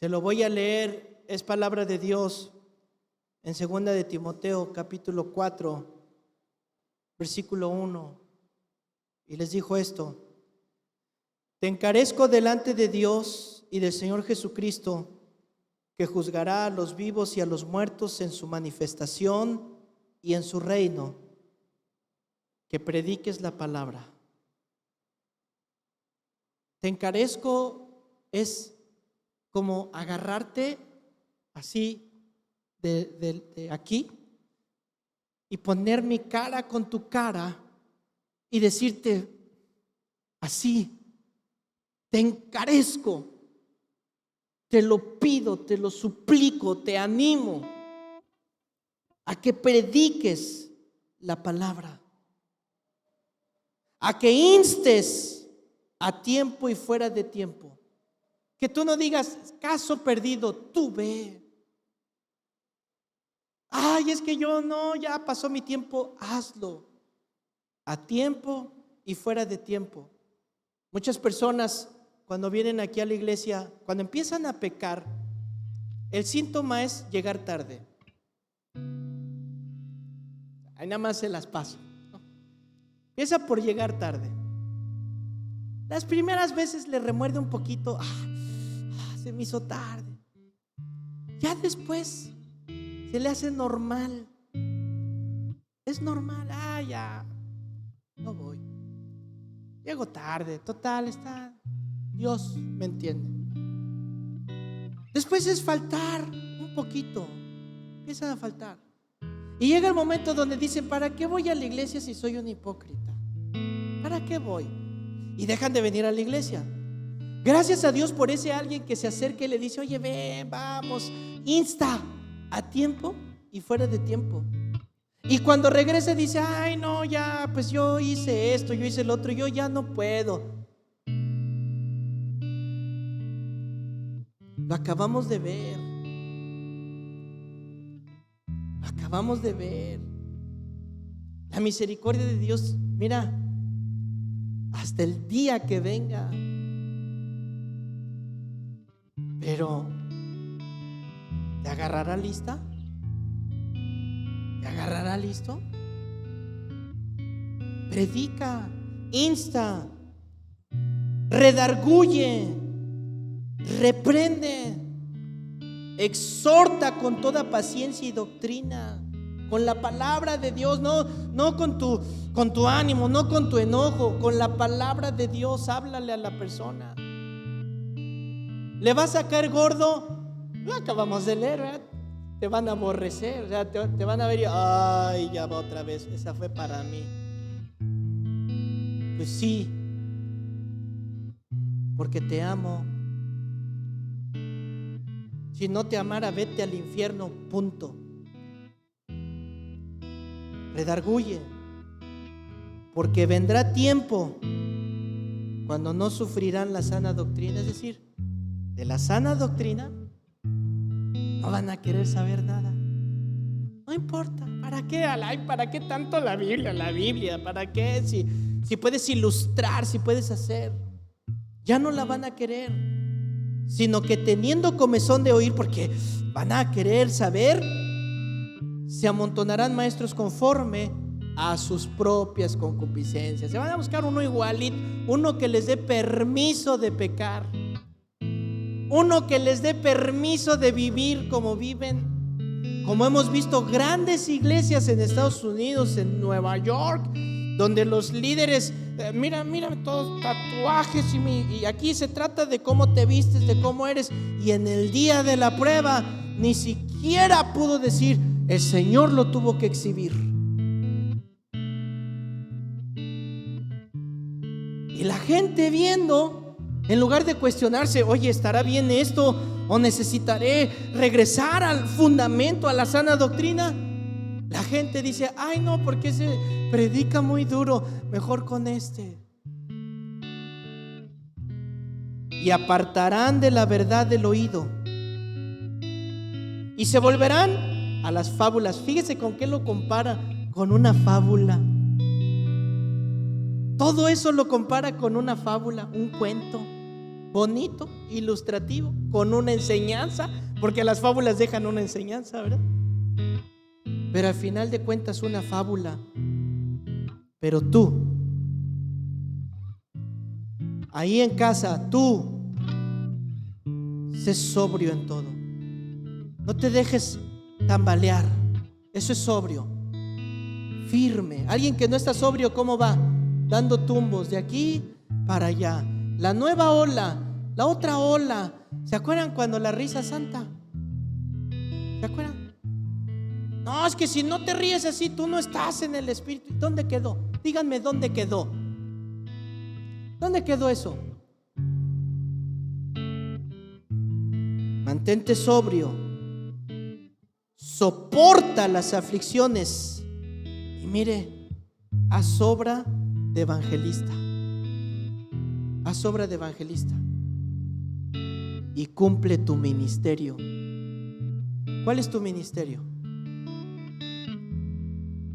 Se lo voy a leer, es palabra de Dios en 2 de Timoteo, capítulo 4, versículo 1. Y les dijo esto: te encarezco delante de Dios y del Señor Jesucristo, que juzgará a los vivos y a los muertos en su manifestación y en su reino, que prediques la palabra. Te encarezco es como agarrarte así de aquí y poner mi cara con tu cara y decirte así: te encarezco. Te lo pido, te lo suplico, te animo a que prediques la palabra, a que instes a tiempo y fuera de tiempo. Que tú no digas, caso perdido, tú ve. Ay, es que yo no, ya pasó mi tiempo, hazlo. A tiempo y fuera de tiempo. Muchas personas, cuando vienen aquí a la iglesia, cuando empiezan a pecar, el síntoma es llegar tarde. Ahí nada más se las paso, ¿no? Empieza por llegar tarde. Las primeras veces le remuerde un poquito, se me hizo tarde. Ya después se le hace normal. Es normal, ya no voy. Llego tarde, total, está. Dios me entiende. Después es faltar un poquito. Empiezan a faltar. Y llega el momento donde dicen, ¿para qué voy a la iglesia si soy un hipócrita? ¿Para qué voy? Y dejan de venir a la iglesia. Gracias a Dios por ese alguien que se acerca y le dice, oye, ven, vamos, insta a tiempo y fuera de tiempo. Y cuando regresa dice, ay no, ya, pues yo hice esto, yo hice el otro, yo ya no puedo. Lo acabamos de ver. Lo acabamos de ver. La misericordia de Dios, mira, hasta el día que venga. Pero ¿te agarrará lista? ¿Te agarrará listo? Predica, insta, redarguye, reprende, exhorta con toda paciencia y doctrina, con la palabra de Dios, no con tu ánimo, no con tu enojo, con la palabra de Dios. Háblale a la persona. ¿Le vas a caer gordo? Lo acabamos de leer, ¿verdad? Te van a aborrecer, o sea, te van a ver y, ay, ya va otra vez, esa fue para mí. Pues sí, porque te amo. Si no te amara, vete al infierno, punto. Redarguye, porque vendrá tiempo cuando no sufrirán la sana doctrina, es decir, de la sana doctrina no van a querer saber nada. No importa, ¿para qué? ¿Para qué tanto la Biblia? La Biblia, ¿para qué? Si puedes ilustrar, si puedes hacer, ya no la van a querer, sino que teniendo comezón de oír, porque van a querer saber, se amontonarán maestros conforme a sus propias concupiscencias. Se van a buscar uno igualito, uno que les dé permiso de pecar, uno que les dé permiso de vivir como viven. Como hemos visto grandes iglesias en Estados Unidos, en Nueva York, donde los líderes, mira todos tatuajes y aquí se trata de cómo te vistes, de cómo eres, y en el día de la prueba ni siquiera pudo decir, el Señor lo tuvo que exhibir. Y la gente viendo, en lugar de cuestionarse, oye, ¿estará bien esto? ¿O necesitaré regresar al fundamento, a la sana doctrina? La gente dice, ay no, porque se predica muy duro, mejor con este. Y apartarán de la verdad del oído y se volverán a las fábulas. Fíjese con qué lo compara, con una fábula. Todo eso lo compara con una fábula, un cuento bonito, ilustrativo, con una enseñanza, porque las fábulas dejan una enseñanza, ¿verdad? Pero al final de cuentas una fábula. Pero tú, ahí en casa, tú, sé sobrio en todo. No te dejes tambalear. Eso es sobrio. Firme. Alguien que no está sobrio, ¿cómo va? Dando tumbos de aquí para allá. La nueva ola, la otra ola. ¿Se acuerdan cuando la risa santa? ¿Se acuerdan? No, es que si no te ríes así, tú no estás en el espíritu. ¿Dónde quedó? Díganme dónde quedó. ¿Dónde quedó eso? Mantente sobrio. Soporta las aflicciones. Y mire, haz obra de evangelista. Haz obra de evangelista. Y cumple tu ministerio. ¿Cuál es tu ministerio?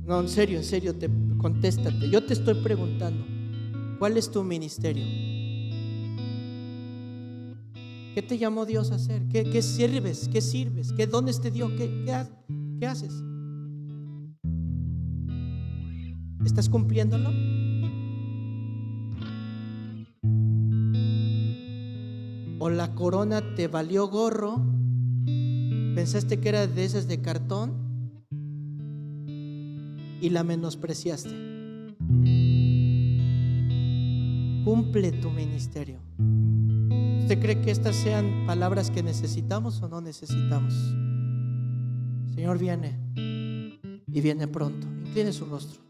No, en serio, contéstate. Yo te estoy preguntando, ¿cuál es tu ministerio? ¿Qué te llamó Dios a hacer? ¿Qué sirves? ¿Qué sirves? ¿Qué dones te dio? ¿Qué haces? ¿Estás cumpliéndolo? ¿O la corona te valió gorro? ¿Pensaste que era de esas de cartón y la menospreciaste? Cumple tu ministerio. ¿Usted cree que estas sean palabras que necesitamos o no necesitamos? El Señor viene y viene pronto. Incline su rostro.